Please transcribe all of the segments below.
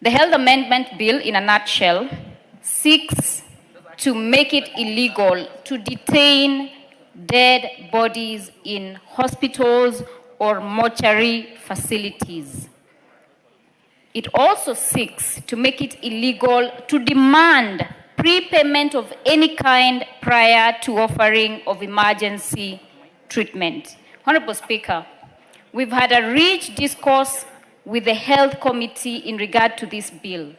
The Health Amendment Bill, in a nutshell, seeks to make it illegal to detain dead bodies in hospitals or mortuary facilities. It also seeks to make it illegal to demand prepayment of any kind prior to offering of emergency treatment. Honorable Speaker, we've had a rich discourse with the Health Committee in regard to this bill.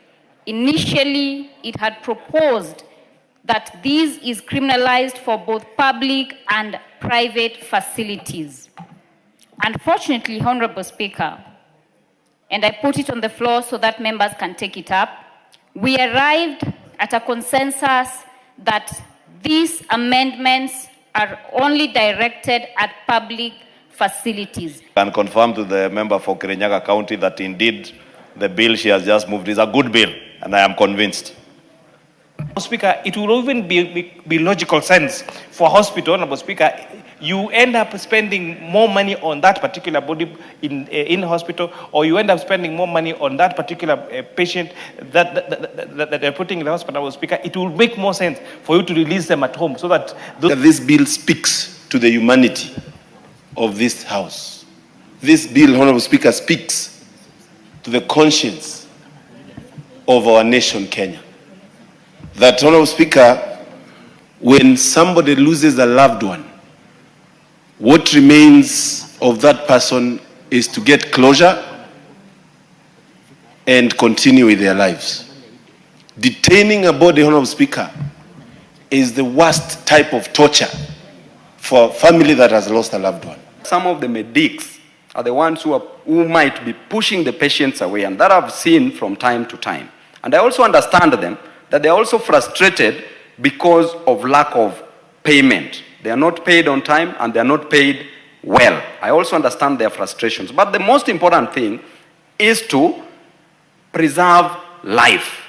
Initially, it had proposed that this is criminalized for both public and private facilities. Unfortunately, Honorable Speaker, and I put it on the floor so that members can take it up, we arrived at a consensus that these amendments are only directed at public facilities. I can confirm to the member for Kirinyaga County that indeed the bill she has just moved is a good bill, and I am convinced. Speaker, it will even be logical sense for hospital, Honorable Speaker, you end up spending more money on that particular body in hospital, or you end up spending more money on that particular patient that they're putting in the hospital, Honorable Speaker. It will make more sense for you to release them at home so that this bill speaks to the humanity of this house. This bill, Honorable Speaker, speaks to the conscience of our nation, Kenya. That, Honorable Speaker, when somebody loses a loved one, what remains of that person is to get closure and continue with their lives. Detaining a body, Honorable Speaker, is the worst type of torture for a family that has lost a loved one. Some of the medics are the ones who might be pushing the patients away, and that I've seen from time to time. And I also understand them that they're also frustrated because of lack of payment. They are not paid on time and they are not paid well. I also understand their frustrations. But the most important thing is to preserve life.